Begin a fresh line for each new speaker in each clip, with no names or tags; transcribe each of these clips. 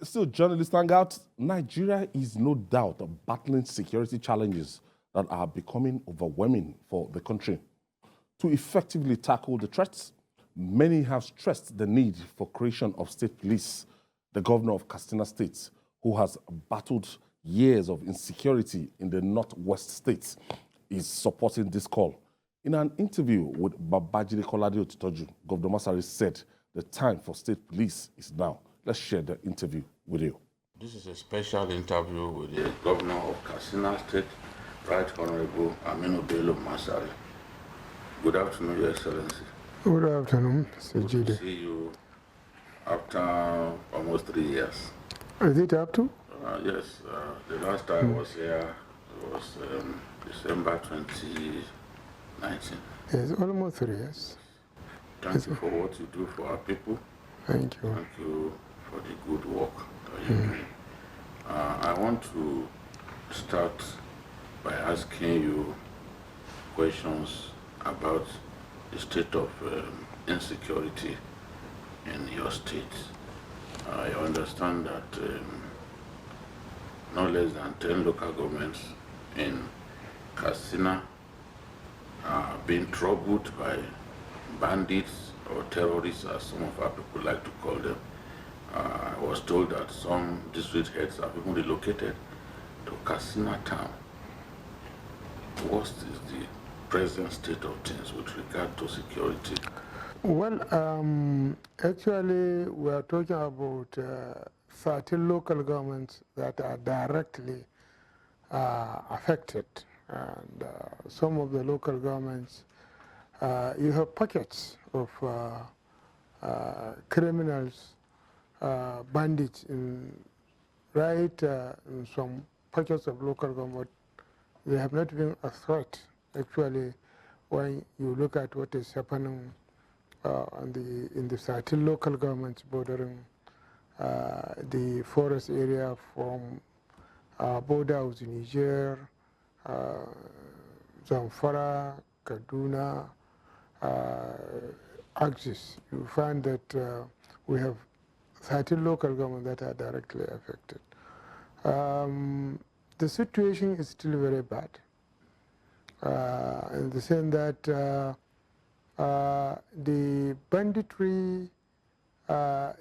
Still, Journalist Hangout, Nigeria is no doubt battling security challenges that are becoming overwhelming for the country. To effectively tackle the threats, many have stressed the need for creation of state police. The governor of Katsina State, who has battled years of insecurity in the northwest states, is supporting this call. In an interview with Babajide Kolade Otitoju, Governor Masari said the time for state police is now. Let's share the interview with you.
This is a special interview with the governor of Katsina State, Right Honorable Aminu Bello Masari. Good afternoon, Your Excellency.
Good afternoon, Mr.
Good to see you after almost 3 years.
Is it up to?
Yes, the last time I was here was December 2019.
Yes, almost 3 years.
Thank you for what you do for our people.
Thank you.
Thank you for the good work that you do. I want to start by asking you questions about the state of insecurity in your state. I understand that no less than 10 local governments in Katsina are being troubled by bandits or terrorists, as some of our people like to call them. I was told that some district heads have even relocated to Katsina town. What is the present state of things with regard to security?
Well, actually, we are talking about 13 local governments that are directly affected. And some of the local governments, you have pockets of criminals, bandits in some pockets of local government. They have not been a threat, actually, when you look at what is happening in the 13 local governments bordering the forest area from border with Niger, Zamfara, Kaduna, axis. You find that we have 13 local governments that are directly affected. The situation is still very bad, in the sense that the banditry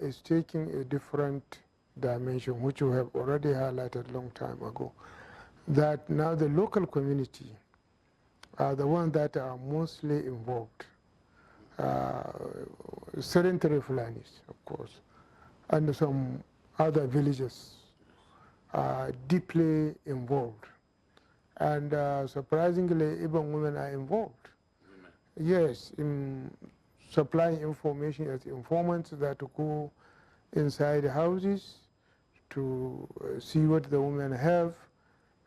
is taking a different dimension, which we have already highlighted a long time ago, that now the local community are the ones that are mostly involved. Sedentary Fulanis, of course, and some other villages are deeply involved. And surprisingly, even women are involved. Yes, in supplying information as informants that go inside houses to see what the women have.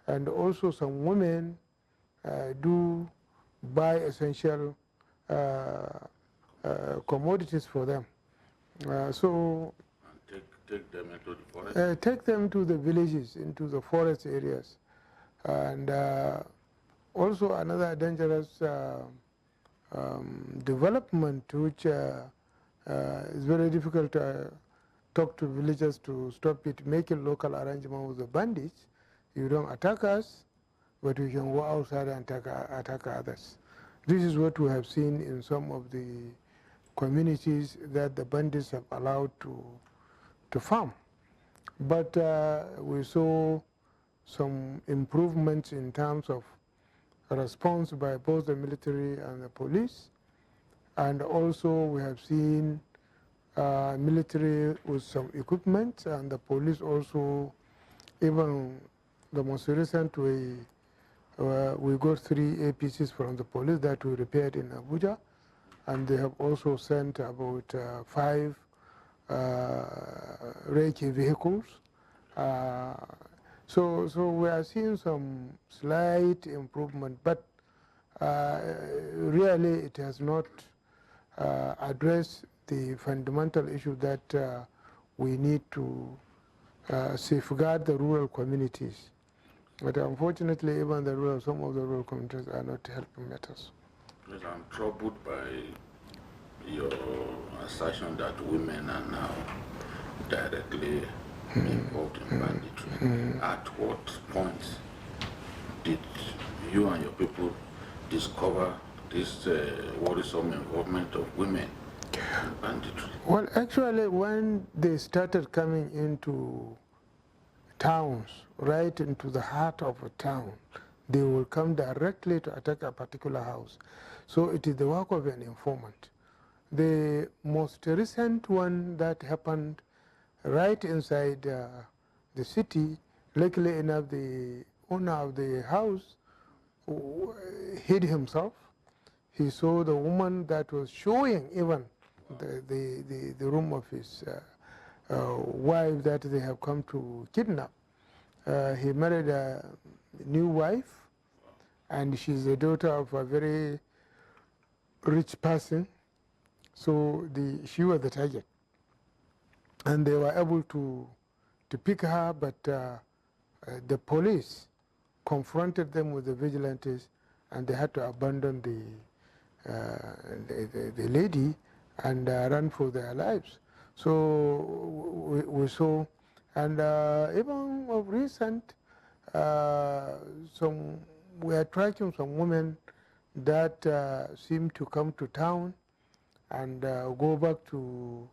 And also some women do buy essential commodities for them.
Take them into the forest?
Take them to the villages, into the forest areas. And also another dangerous development, which is very difficult to talk to villagers to stop it, making local arrangement with the bandits. You don't attack us, but we can go outside and attack others. This is what we have seen in some of the communities that the bandits have allowed to farm. But we saw some improvements in terms of response by both the military and the police. And also we have seen military with some equipment, and the police also, even the most recent, we got 3 APCs from the police that we repaired in Abuja, and they have also sent about 5 Reiki vehicles. So we are seeing some slight improvement, but really it has not addressed the fundamental issue that we need to safeguard the rural communities. But unfortunately, even some of the rural communities are not helping matters.
Yes, I'm troubled by your assertion that women are now directly involved in banditry. At what point did you and your people discover this worrisome involvement of women in banditry?
Well, actually, when they started coming into towns, right into the heart of a town, they will come directly to attack a particular house. So it is the work of an informant. The most recent one that happened right inside the city, luckily enough, the owner of the house hid himself. He saw the woman that was showing even the room of his wife that they have come to kidnap. He married a new wife, and she's the daughter of a very rich person. So she was the target, and they were able to pick her, but the police confronted them with the vigilantes, and they had to abandon the lady and run for their lives. So we saw, and even of recent, we are tracking some women that seem to come to town and go back to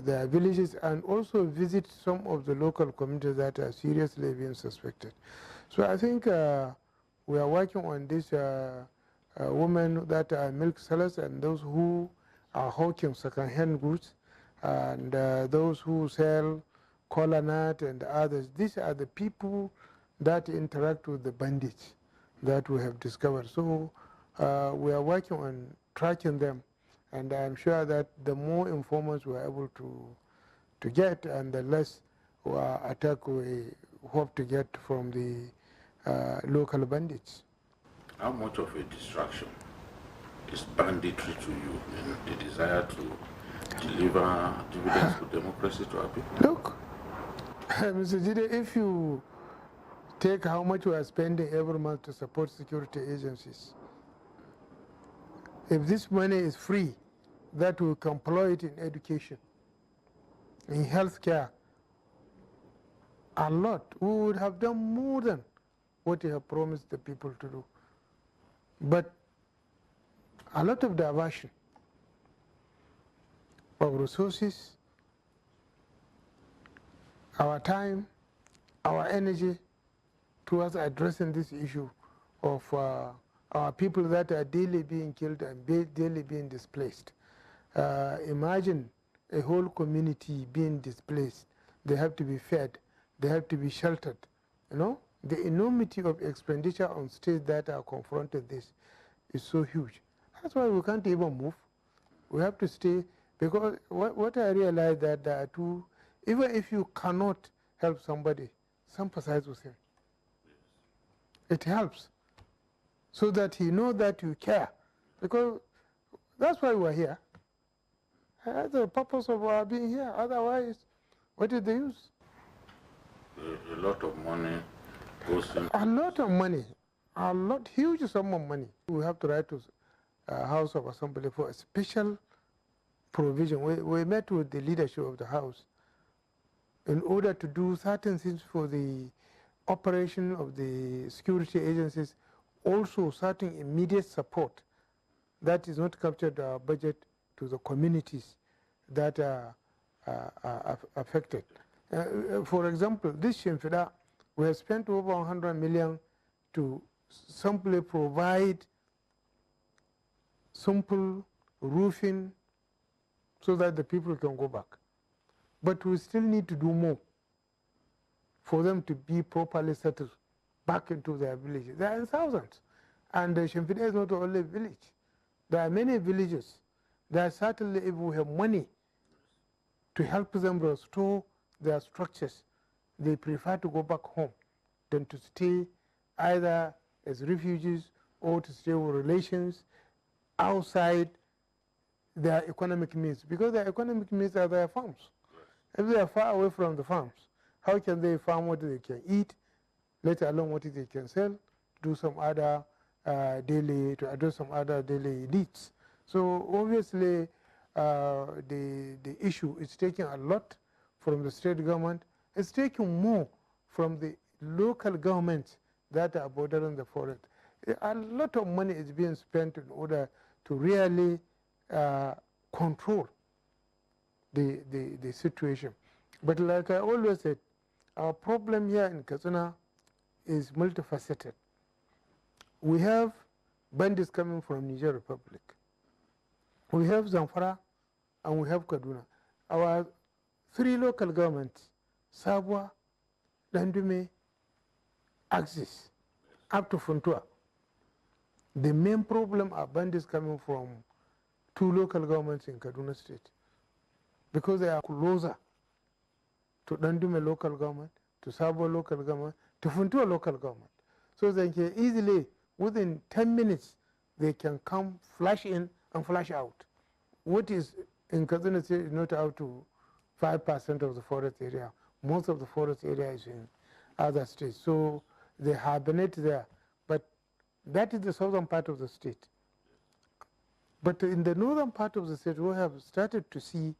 their villages, and also visit some of the local communities that are seriously being suspected. So I think we are working on these women that are milk sellers, and those who are hawking second-hand goods, and those who sell cola nut and others. These are the people that interact with the bandits that we have discovered. So we are working on tracking them, and I'm sure that the more informants we are able to get, and the less attack we hope to get from the local bandits.
How much of a distraction is banditry to you in the desire to deliver dividends to democracy to our people?
Look, Mr. Jide, if you take how much we are spending every month to support security agencies, if this money is free, that we can employ it in education, in healthcare, a lot. We would have done more than what we have promised the people to do. But a lot of diversion of resources, our time, our energy towards addressing this issue of our people that are daily being killed and daily being displaced. Imagine a whole community being displaced. They have to be fed, they have to be sheltered. You know, the enormity of expenditure on states that are confronted this is so huge. That's why we can't even move. We have to stay, because what I realized that there are two, even if you cannot help somebody, sympathize with him. It helps, so that he knows that you care, because that's why we're here. That's the purpose of our being here. Otherwise, what is the use?
A lot of money goes in.
A lot of money, a lot, huge sum of money. We have to write to House of Assembly for a special provision. We met with the leadership of the House in order to do certain things for the operation of the security agencies, also certain immediate support that is not captured in our budget to the communities that are affected. For example, this Shinfida, we have spent over 100 million to simply provide simple roofing so that the people can go back. But we still need to do more for them to be properly settled back into their villages. There are thousands. And Shinfida is not the only village. There are many villages that certainly, if we have money to help them restore their structures, they prefer to go back home than to stay either as refugees or to stay with relations outside their economic means, because their economic means are their farms. If they are far away from the farms, how can they farm what they can eat, let alone what they can sell, do some other to address some other daily needs? So obviously, the issue is taking a lot from the state government, It's taking more from the local governments that are bordering the forest. A lot of money is being spent in order to really control the situation. But like I always said, our problem here in Katsina is multifaceted. We have bandits coming from Niger Republic. We have Zamfara and we have Kaduna. Our 3 local governments, Sabwa, Dandume, Axis, up to Funtua. The main problem are bandits coming from 2 local governments in Kaduna State because they are closer to Dandume local government, to Sabwa local government, to Funtua local government. So they can easily, within 10 minutes, they can come, flash in and flash out. What is in Katsina State is not out to 5% of the forest area. Most of the forest area is in other states. So they hibernate there. But that is the southern part of the state. But in the northern part of the state, we have started to see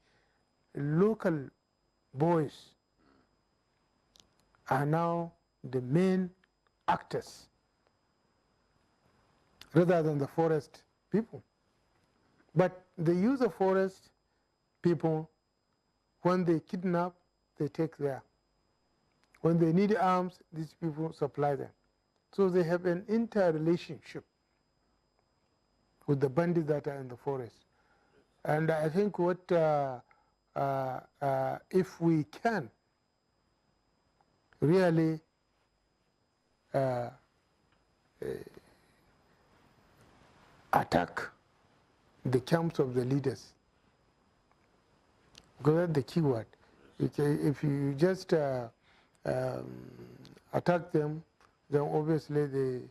local boys are now the main actors rather than the forest people. But they use the forest people. When they kidnap, they take there. When they need arms, these people supply them. So they have an interrelationship with the bandits that are in the forest. And I think what, if we can really attack the camps of the leaders, because that's the key word. If you just attack them, then obviously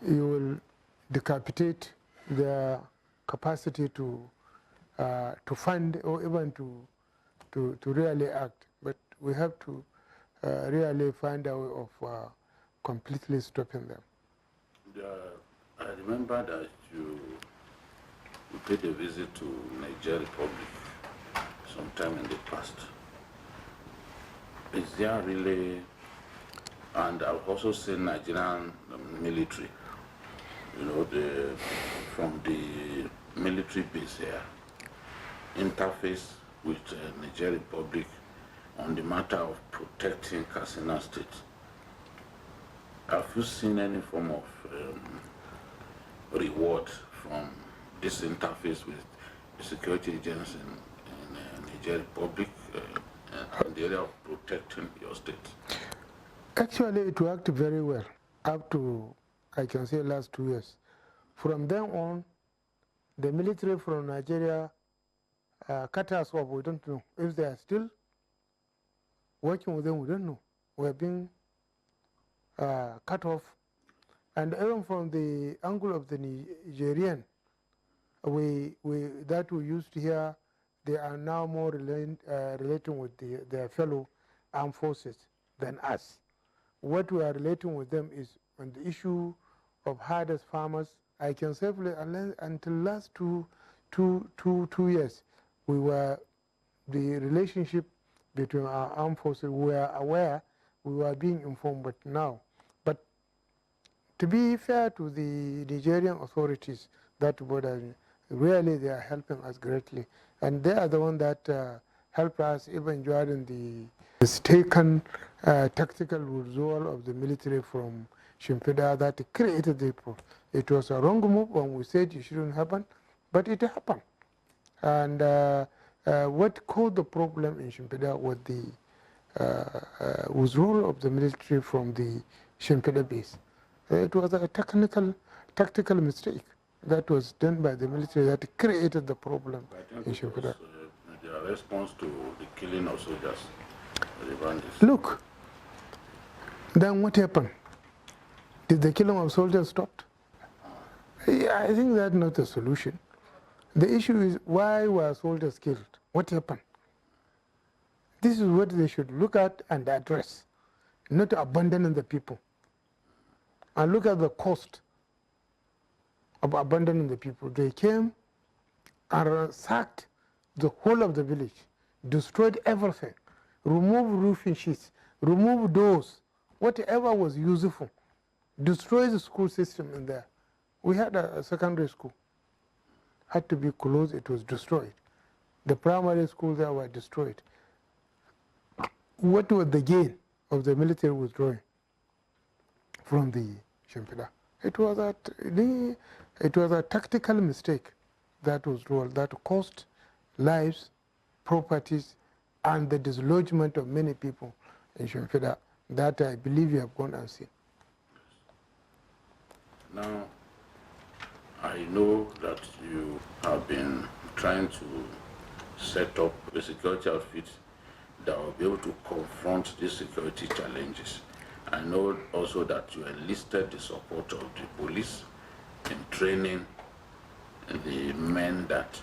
you will decapitate their capacity to fund or even to really act. But we have to really find a way of completely stopping them.
I remember that you paid a visit to Niger Republic sometime in the past. Is there really, and I've also seen Nigerian military, you know, from the military base here, interface with Niger Republic on the matter of protecting Katsina State. Have you seen any form of reward from this interface with the security agents in Niger Republic in the area of protecting your state?
Actually, it worked very well up to, I can say, last 2 years. From then on, the military from Nigeria cut us off. We don't know if they are still working with them. We don't know. We are being cut off. And even from the angle of the Nigerian, that we used to hear, they are now more relating with their fellow armed forces than us. What we are relating with them is on the issue of hardest farmers. I can safely, until last two years, the relationship between our armed forces, we were aware, we were being informed, but now. But to be fair to the Nigerian authorities, that border, really they are helping us greatly. And they are the ones that help us even during the mistaken tactical withdrawal of the military from Shinfida that created the problem. It was a wrong move when we said it shouldn't happen, but it happened. And what caused the problem in Shinfida was the withdrawal of the military from the Shinfida base. It was a tactical mistake that was done by the military that created the problem in Shinfida.
Their response to the killing of soldiers, the bandits.
Look, then what happened? Did the killing of soldiers stop? I think that's not the solution. The issue is, why were soldiers killed? What happened? This is what they should look at and address, not abandoning the people. And look at the cost of abandoning the people. They came and sacked the whole of the village, destroyed everything, removed roofing sheets, removed doors, whatever was useful, destroyed the school system in there. We had a secondary school, had to be closed, it was destroyed. The primary schools there were destroyed. What was the gain of the military withdrawing from the Shinfida? It was a tactical mistake that was rolled, that cost lives, properties, and the dislodgement of many people in Shinfida that I believe you have gone unseen.
Now, I know that you have been trying to set up a security outfit that will be able to confront these security challenges. I know also that you enlisted the support of the police in training the men that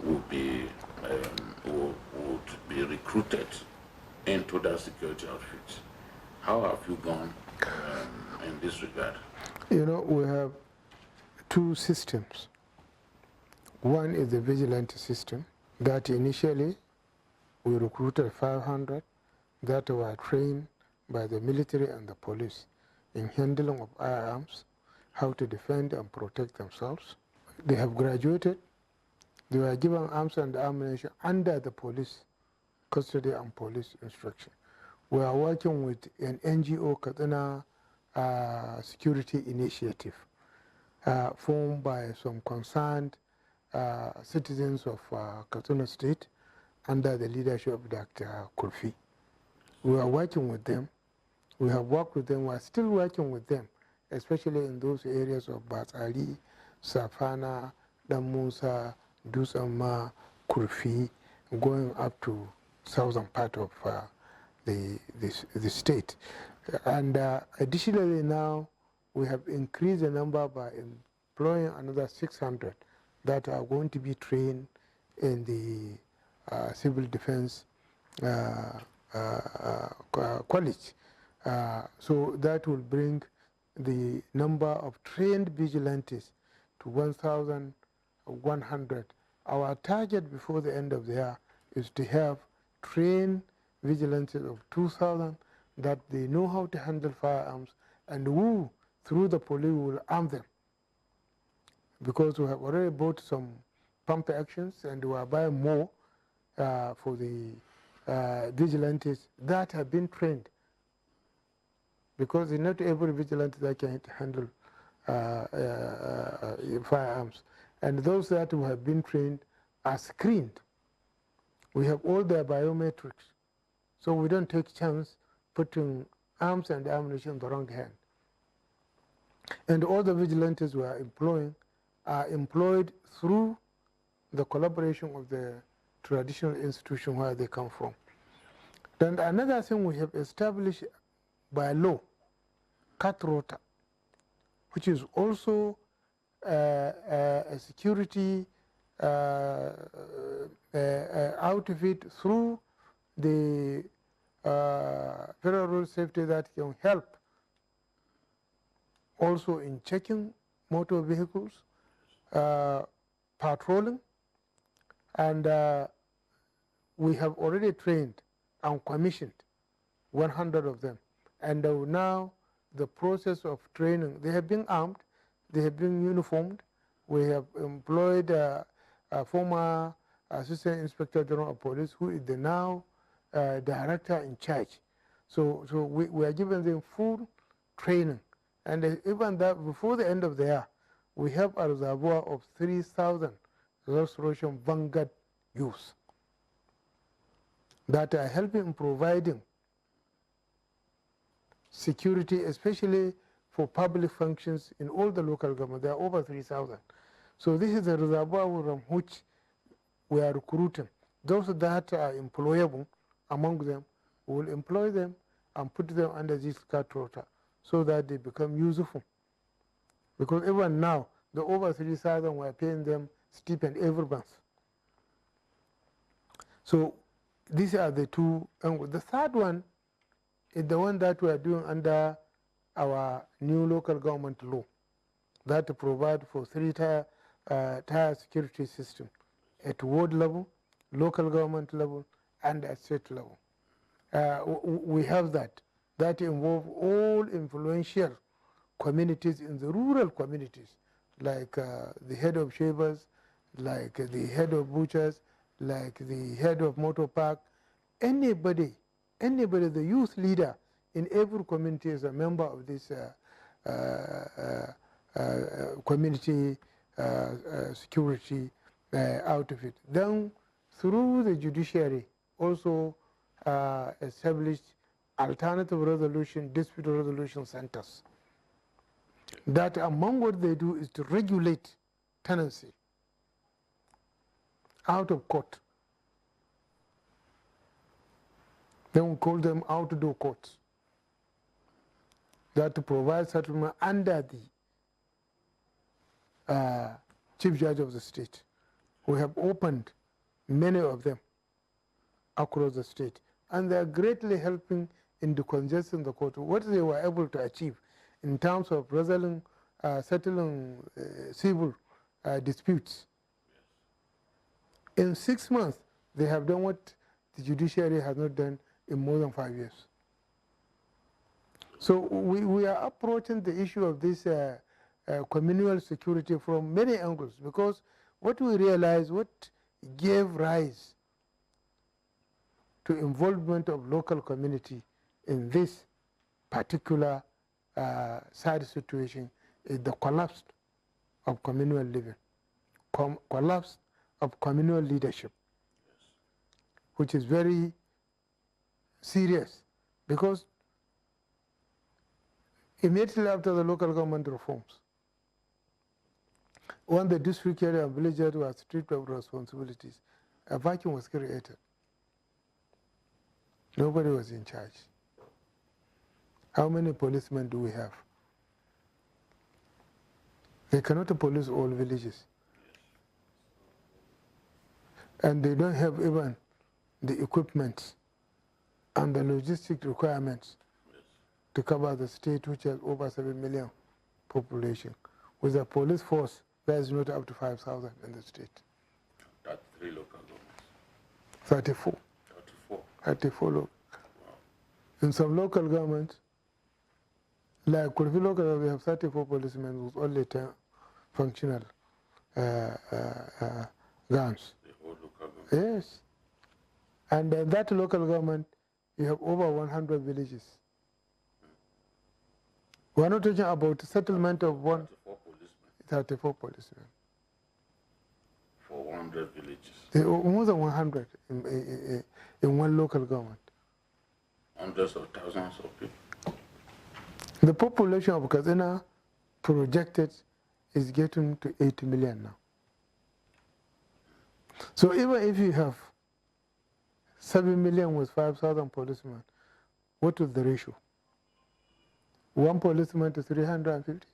would be recruited into that security outfit. How have you gone in this regard?
You know, we have two systems. One is the vigilante system that initially we recruited 500 that were trained by the military and the police in handling of firearms, how to defend and protect themselves. They have graduated. They were given arms and ammunition under the police custody and police instruction. We are working with an NGO, Katsina Security Initiative, formed by some concerned citizens of Katsina State under the leadership of Dr. Kulfi. We are working with them. We have worked with them. We are still working with them, especially in those areas of Masari, Safana, Damusa, Dusama, Kurfi, going up to southern part of the state. And additionally now, we have increased the number by employing another 600 that are going to be trained in the civil defense college. So that will bring the number of trained vigilantes to 1,100. Our target before the end of the year is to have trained vigilantes of 2,000 that they know how to handle firearms and who, through the police, will arm them. Because we have already bought some pump actions and we are buying more for the vigilantes that have been trained. Because not every vigilante that can handle firearms. And those that have been trained are screened. We have all their biometrics. So we don't take chance putting arms and ammunition in the wrong hand. And all the vigilantes we are employing are employed through the collaboration of the traditional institution where they come from. Then another thing we have established by law, cut rota, which is also a security outfit through the Federal Road Safety that can help also in checking motor vehicles, patrolling, and we have already trained and commissioned 100 of them. And now the process of training, they have been armed, they have been uniformed. We have employed a former Assistant Inspector General of Police who is the now director in charge. So we are giving them full training. And even that, before the end of the year, we have a reservoir of 3,000 restoration vanguard youths that are helping in providing security, especially for public functions in all the local government. There are over 3,000. So this is a reservoir from which we are recruiting. Those that are employable among them, we will employ them and put them under this cut rota so that they become useful. Because even now, the over 3,000, we are paying them stipend every month. So these are the two. And the third one is the one that we are doing under our new local government law that provide for three-tier security system at ward level, local government level, and at state level. We have that involve all influential communities in the rural communities, like the head of shavers, like the head of butchers, like the head of motor park, anybody, the youth leader in every community is a member of this community security outfit. Then through the judiciary also established alternative resolution, dispute resolution centers. That among what they do is to regulate tenancy out of court. Then we call them outdoor courts. That to provide settlement under the Chief Judge of the state. We have opened many of them across the state, and they are greatly helping in decongesting the court. What they were able to achieve in terms of settling civil disputes. In 6 months, they have done what the judiciary has not done in more than 5 years. So we are approaching the issue of this communal security from many angles, because what we realize, what gave rise to involvement of local community in this particular sad situation is the collapse of communal living, collapse of communal leadership, which is very serious, because immediately after the local government reforms, when the district area and villagers were stripped of responsibilities, a vacuum was created. Nobody was in charge. How many policemen do we have? They cannot police all villages. And they don't have even the equipment and the logistic requirements to cover the state, which has over 7 million population, with a police force that is not up to 5,000 in the state.
That's 3 local governments.
34. 34 local. Wow. In some local governments, like Kurfi local government, we have 34 policemen with only 10 functional guns.
The whole local government?
Yes. And in that local government, you have over 100 villages. We're not talking about settlement of 34 policemen.
For 100 villages?
More than 100 in one local government.
Hundreds of thousands of people.
The population of Katsina projected is getting to 80 million now. So even if you have 7 million with 5,000 policemen, what is the ratio? 1 policeman to 350?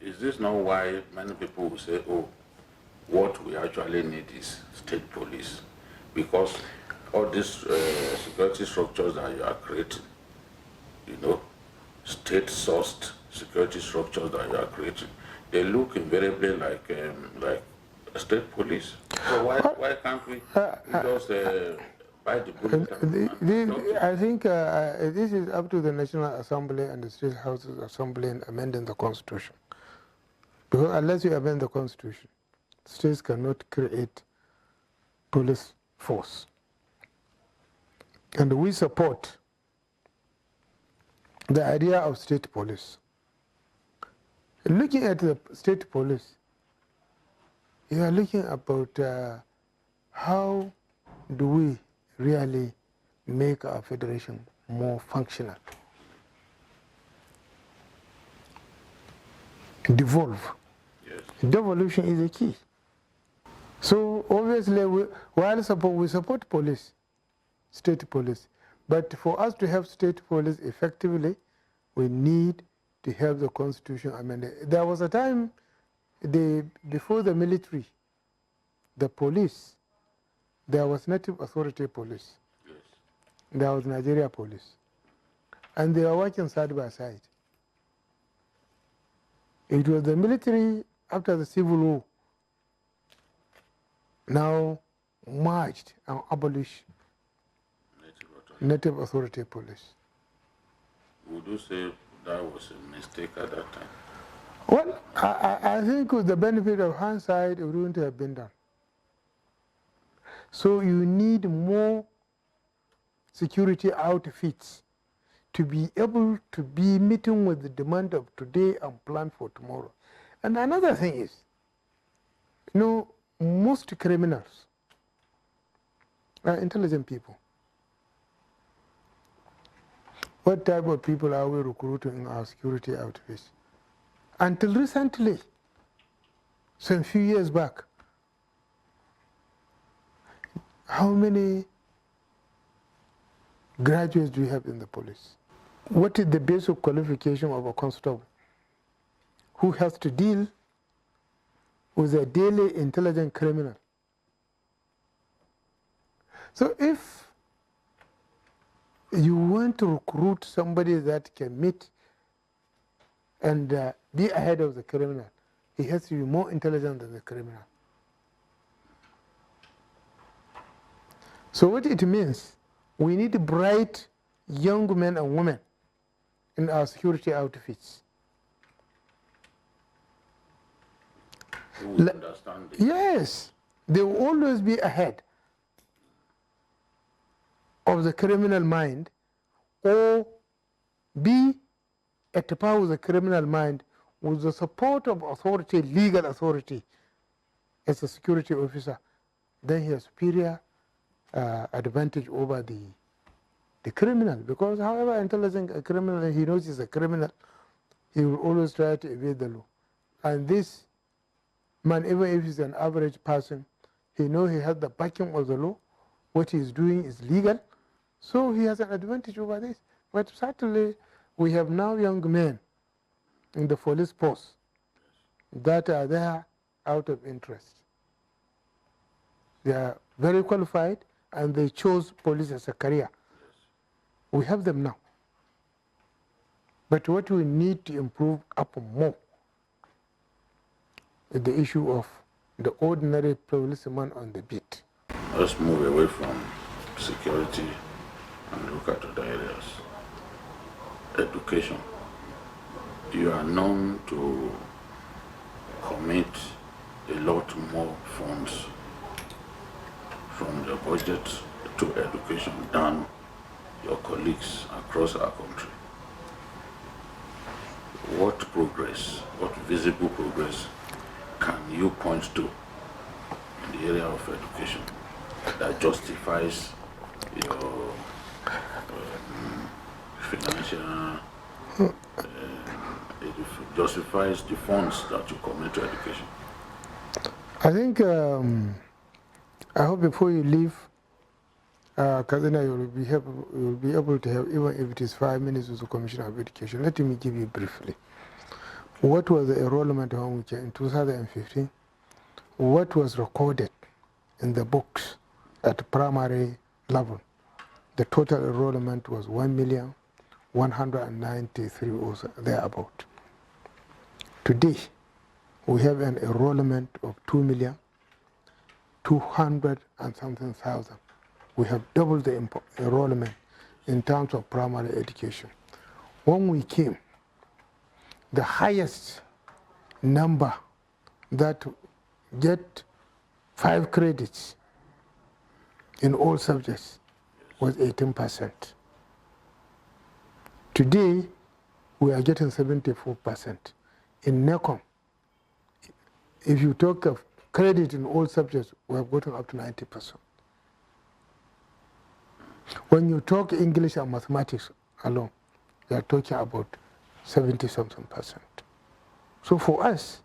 Is this not why many people will say, oh, what we actually need is state police? Because all these security structures that you are creating, you know, state-sourced security structures that you are creating, they look invariably like state police. So why can't we just buy the bullet?
I think this is up to the National Assembly and the State Houses Assembly in amending the Constitution. Because unless you amend the Constitution, states cannot create police force. And we support the idea of state police. Looking at the state police, you are looking about how do we really make our federation more functional. Devolve.
Yes.
Devolution is the key. So obviously, we support police, state police, but for us to have state police effectively, we need to have the Constitution amended. There was a time before the military, the police, there was Native Authority Police.
Yes.
There was Nigeria Police. And they were working side by side. It was the military after the Civil War. Now merged and abolished Native Authority Police.
Would you say that was a mistake at that time?
Well, I think with the benefit of hindsight, it wouldn't have been done. So you need more security outfits to be able to be meeting with the demand of today and plan for tomorrow. And another thing is, most criminals are intelligent people. What type of people are we recruiting in our security outfits? Until recently, some few years back, how many graduates do you have in the police? What is the basic qualification of a constable who has to deal with a daily intelligent criminal? So if you want to recruit somebody that can meet and be ahead of the criminal, he has to be more intelligent than the criminal. So what it means, we need bright young men and women in our security outfits.
Who will understand it?
Yes, they will always be ahead of the criminal mind, or be at par with the criminal mind with the support of authority, legal authority, as a security officer. Then he has superior advantage over the criminal, because however intelligent a criminal, he knows he's a criminal, he will always try to evade the law. And this man, even if he's an average person, he knows he has the backing of the law, what he's doing is legal, so he has an advantage over this. But certainly we have now young men in the police force that are there out of interest. They are very qualified and they chose police as a career. We have them now. But what we need to improve upon more is the issue of the ordinary policeman on the beat.
Let's move away from security and look at other areas. Education. You are known to commit a lot more funds from the budget to education than your colleagues across our country. What progress, what visible progress can you point to in the area of education that justifies your financial, it justifies the funds that you commit to education?
I think, I hope before you leave, Katsina, you will be able to have, even if it is 5 minutes, with the Commissioner of Education. Let me give you briefly. What was the enrollment in 2015? What was recorded in the books at primary level? The total enrollment was 1,193,000 or thereabout. Today, we have an enrollment of 2,200,000 and something thousand. We have doubled the enrollment in terms of primary education. When we came, the highest number that get 5 credits in all subjects was 18%. Today, we are getting 74%. In NECOM, if you talk of credit in all subjects, we have gotten up to 90%. When you talk English and mathematics alone, you are talking about 70-something%. So for us,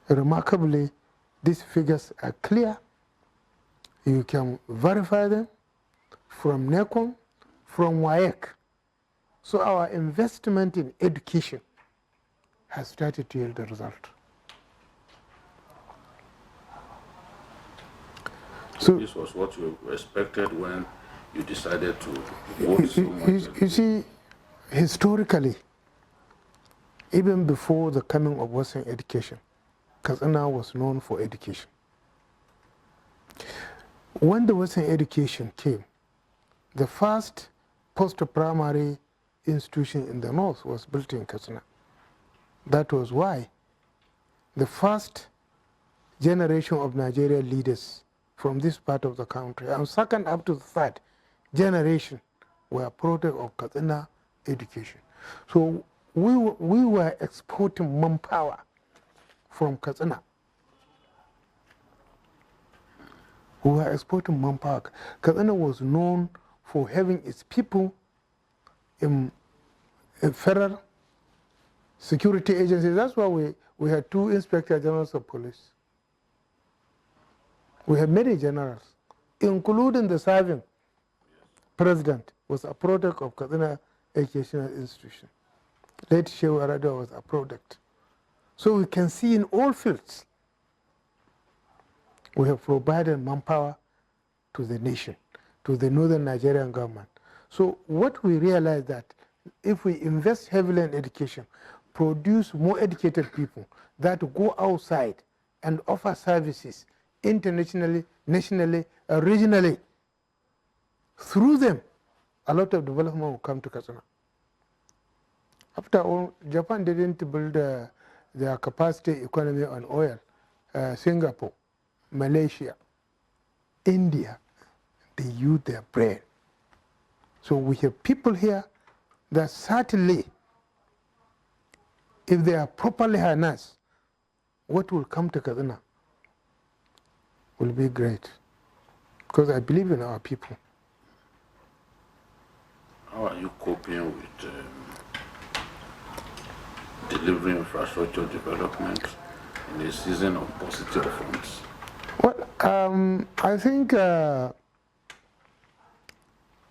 remarkably, these figures are clear. You can verify them from NECOM, from WAEC. So our investment in education has started to yield the result.
So this was what you expected when you decided to vote so much?
You see, historically, even before the coming of Western education, Katsina was known for education. When the Western education came, the first post-primary institution in the north was built in Katsina. That was why the first generation of Nigerian leaders from this part of the country, and second up to the third generation, were product of Katsina education. So we were exporting manpower from Katsina. We were exporting manpower. Katsina was known for having its people in federal security agencies. That's why we had 2 inspector generals of police. We had many generals, including the serving president was a product of Katsina Educational Institution. Late Shehu Arado was a product. So we can see in all fields, we have provided manpower to the nation, to the northern Nigerian government. So what we realize that if we invest heavily in education, produce more educated people that go outside and offer services internationally, nationally, regionally, through them, a lot of development will come to Katsina. After all, Japan didn't build their capacity economy on oil. Singapore, Malaysia, India, they use their brain. So we have people here that certainly, if they are properly harnessed, what will come to Katsina will be great. Because I believe in our people.
How are you coping with delivering infrastructure development in a season of positive funds?
Well, I think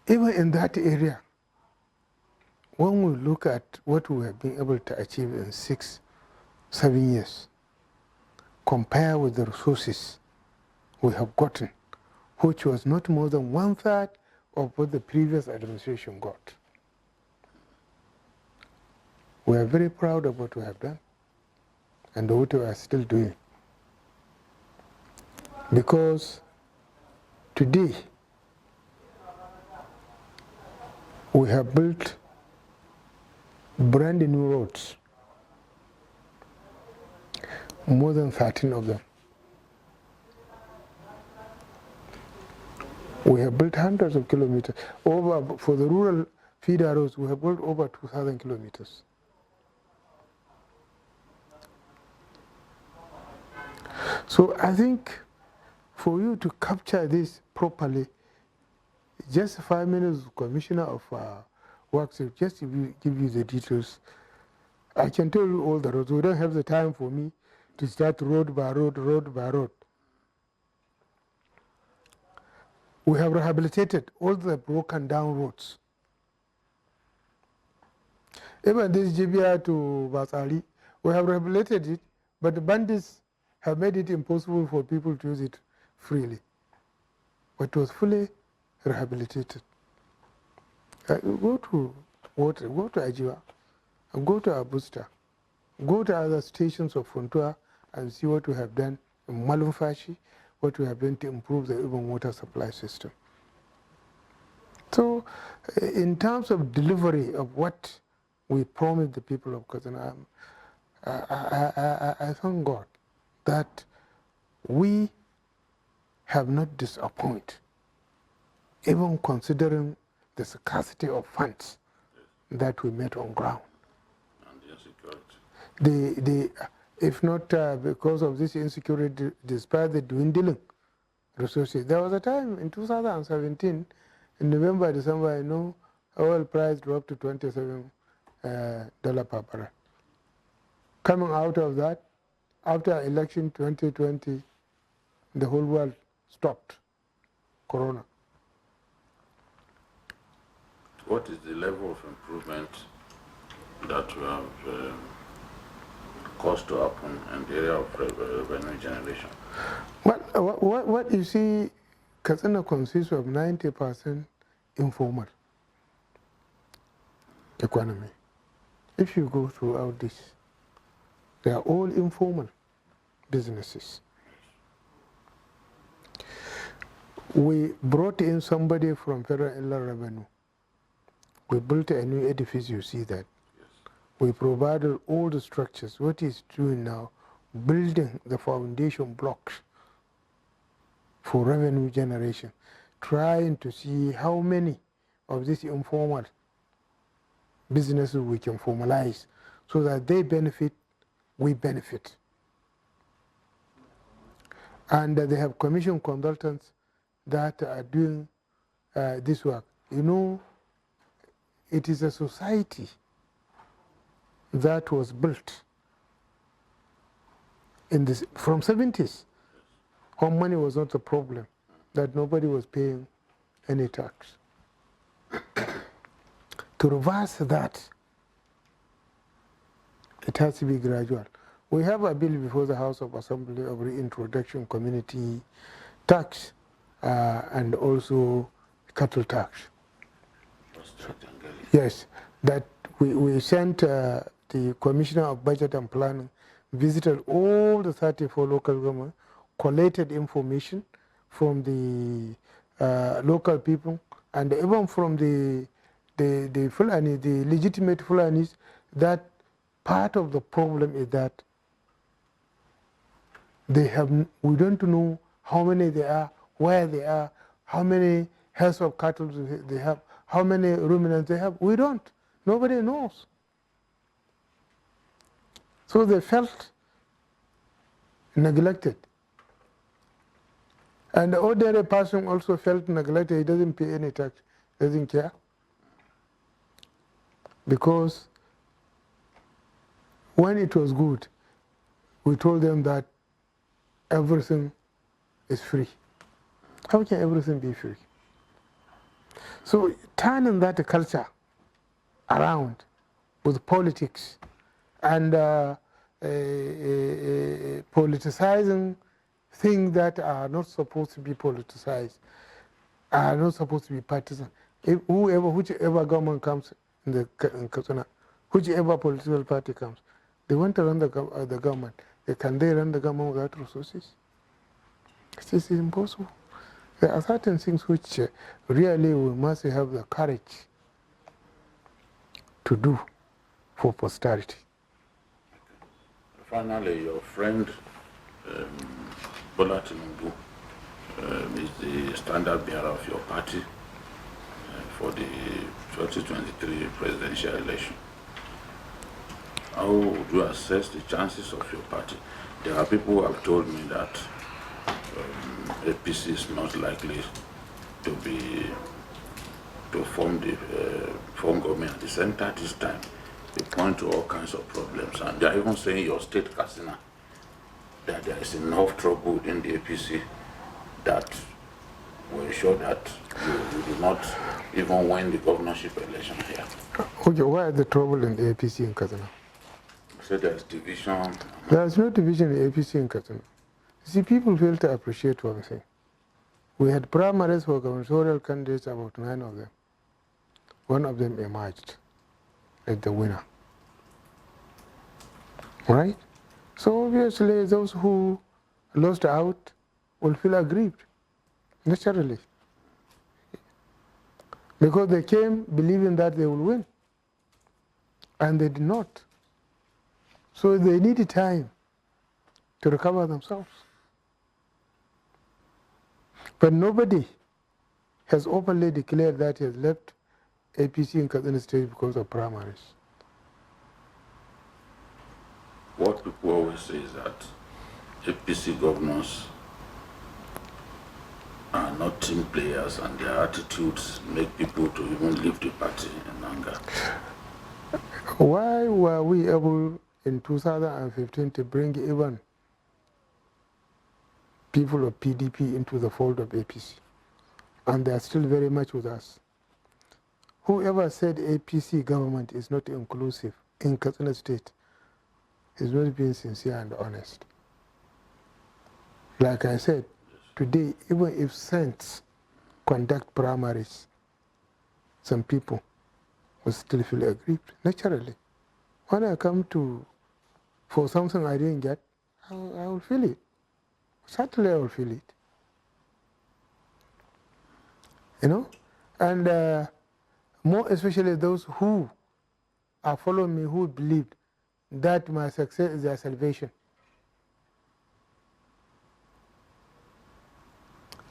even in that area, when we look at what we have been able to achieve in 6, 7 years, compare with the resources we have gotten, which was not more than 1/3 of what the previous administration got. We are very proud of what we have done and what we are still doing. Because today, we have built brand new roads, more than 13 of them. We have built hundreds of kilometers. For the rural feeder roads, we have built over 2,000 kilometers. So I think for you to capture this properly, just 5 minutes, Commissioner of Works, just to give you the details. I can tell you all the roads. We don't have the time for me to start road by road, road by road. We have rehabilitated all the broken down roads. Even this GBR to Masari, we have rehabilitated it, but the bandits have made it impossible for people to use it freely. But it was fully rehabilitated. Go to Ajiwa, and go to Abusta, go to other stations of Funtua and see what we have done in Malumfashi, what we have done to improve the urban water supply system. So, in terms of delivery of what we promised the people of Katsina, I thank God that we have not disappointed, even considering the scarcity of funds that we met on ground.
And the insecurity.
If not because of this insecurity, despite the dwindling resources, there was a time in 2017, in November, December, I know oil price dropped to $27 per barrel. Coming out of that, after election 2020, the whole world stopped Corona.
What is the level of improvement that you have caused to happen in the area of revenue generation?
Well, what you see, Katsina consists of 90% informal economy. If you go throughout this, they are all informal businesses. We brought in somebody from Federal Inland Revenue. We built a new edifice, you see that.
Yes.
We provided all the structures. What he's doing now, building the foundation blocks for revenue generation, trying to see how many of these informal businesses we can formalize so that they benefit, we benefit. And they have commissioned consultants that are doing this work. You know, it is a society that was built in this, from 70s. Home money was not a problem, that nobody was paying any tax. To reverse that, it has to be gradual. We have a bill before the House of Assembly of reintroduction community tax and also cattle tax. Yes, that we sent the Commissioner of Budget and Planning, visited all the 34 local governments, collated information from the local people and even from the Fulani, the legitimate Fulanis, that part of the problem is that they have, we don't know how many they are, where they are, how many heads of cattle they have, how many ruminants they have. We don't. Nobody knows. So they felt neglected. And the ordinary person also felt neglected. He doesn't pay any tax, doesn't care. Because when it was good, we told them that everything is free. How can everything be free? So turning that culture around with politics and politicizing things that are not supposed to be politicized, are not supposed to be partisan. Whichever government comes in Katsina, whichever political party comes, they want to run the government. Can they run the government without resources? This is impossible. There are certain things which really we must have the courage to do for posterity.
Finally, your friend Bola Tinubu is the standard bearer of your party for the 2023 presidential election. How would you assess the chances of your party? There are people who have told me that APC is not likely to form government at the center this time. They point to all kinds of problems, and they are even saying your state, Katsina, that there is enough trouble in the APC that will ensure that you do not even win the governorship election here.
Okay, why is the trouble in the APC in Katsina?
So there's division.
There is no division in the APC in Katsina. See, people fail to appreciate one thing. We had primaries for gubernatorial candidates, about 9 of them. One of them emerged as the winner. Right? So obviously those who lost out will feel aggrieved, naturally. Because they came believing that they will win. And they did not. So they needed time to recover themselves. But nobody has openly declared that he has left APC in Katsina State because of primaries.
What people always say is that APC governors are not team players, and their attitudes make people to even leave the party in anger.
Why were we able in 2015 to bring even people of PDP into the fold of APC? And they are still very much with us. Whoever said APC government is not inclusive in Katsina State is not being sincere and honest. Like I said, today, even if saints conduct primaries, some people will still feel aggrieved, naturally. When I come for something I didn't get, I will feel it. Certainly I will feel it. you know, and more especially those who are following me, who believed that my success is their salvation.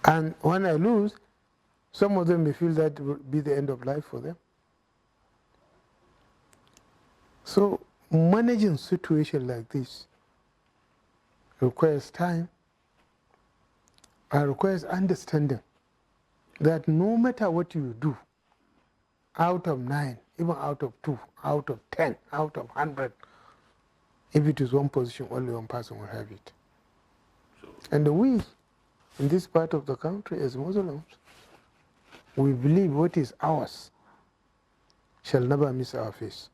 And when I lose, some of them may feel that will be the end of life for them. So managing a situation like this requires time and requires understanding that no matter what you do, out of 9, even out of 2, out of 10, out of 100, if it is one position, only one person will have it. And we, in this part of the country, as Muslims, we believe what is ours shall never miss our face.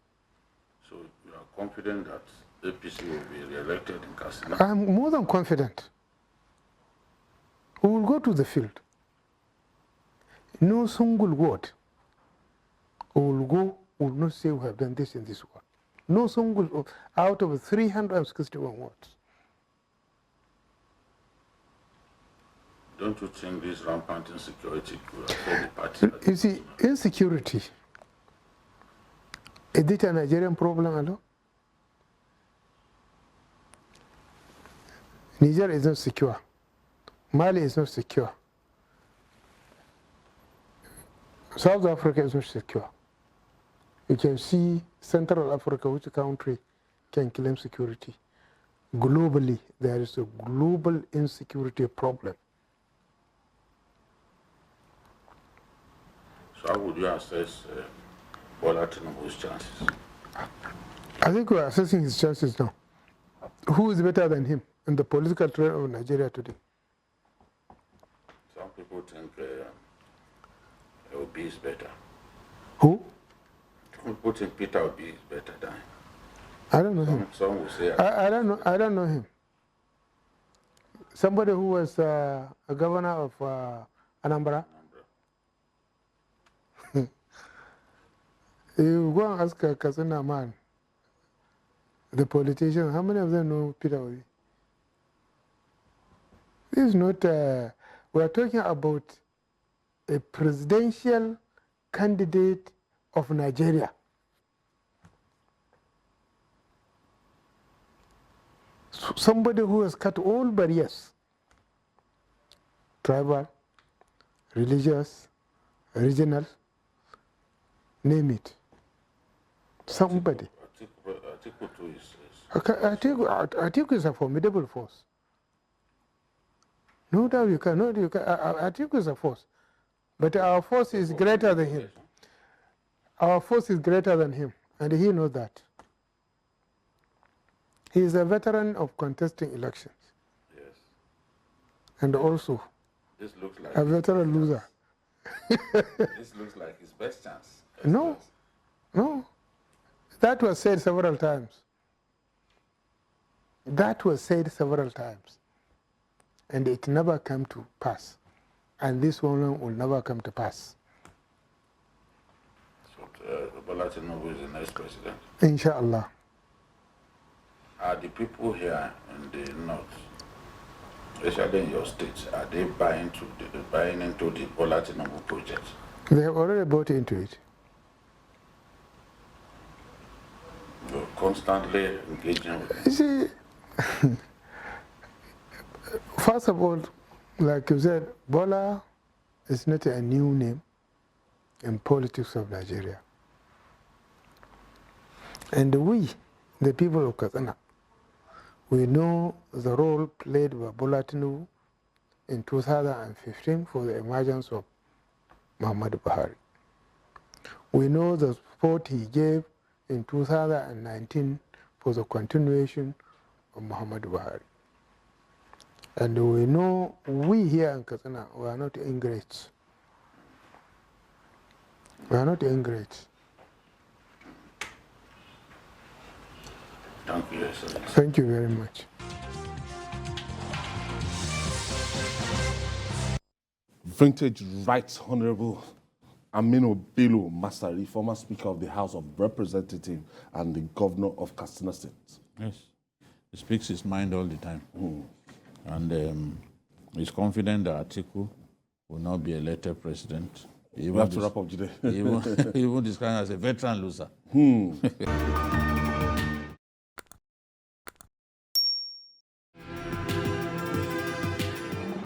So you are confident that APC will be re-elected in Katsina?
I'm more than confident. We will go to the field. No single word we will go, we will not say we have done this in this word. No single, out of 361 words.
Don't you think this rampant insecurity could affect the party?
You see, insecurity, is it a Nigerian problem alone? Niger is not secure. Mali is not secure. South Africa is not secure. You can see Central Africa, which country can claim security. Globally, there is a global insecurity problem.
So how would you assess Bola Tinubu's chances?
I think we are assessing his chances now. Who is better than him in the political terrain of Nigeria today?
Some people think Obi is better.
Who?
Some people think Peter Obi is better than him.
I don't know him.
Some will say...
I don't know him. Somebody who was a governor of Anambra. You go and ask a Katsina man, the politician, how many of them know Peter Obi? This is not, we are talking about a presidential candidate of Nigeria. Somebody who has cut all barriers, tribal, religious, regional, name it. Somebody. Atiku is a formidable force. No doubt you can. Atiku is a force. But our force is greater than him. Our force is greater than him, and he knows that. He is a veteran of contesting elections.
Yes.
And also
this looks like
a veteran loser.
This looks like his best chance.
No. That was said several times. That was said several times. And it never came to pass. And this one will never come to pass.
So Bola Tinubu is the next president.
Inshallah.
Are the people here in the north, especially in your state, are they buying into the Bola Tinubu project?
They have already bought into it.
You're constantly engaging with them.
You see, first of all, like you said, Bola is not a new name in politics of Nigeria. And we, the people of Katsina, we know the role played by Bola Tinubu in 2015 for the emergence of Muhammadu Buhari. We know the support he gave in 2019 for the continuation of Muhammadu Buhari. And we know we here in Katsina, we are not ingrates. We are not ingrates.
Thank you, Excellency.
Thank you very much.
Vintage Rights Honorable Aminu Bello Masari, former Speaker of the House of Representatives and the Governor of Katsina State.
Yes, he speaks his mind all the time. And he's confident that Atiku will not be elected president.
We have to wrap up today.
Even described as a veteran loser.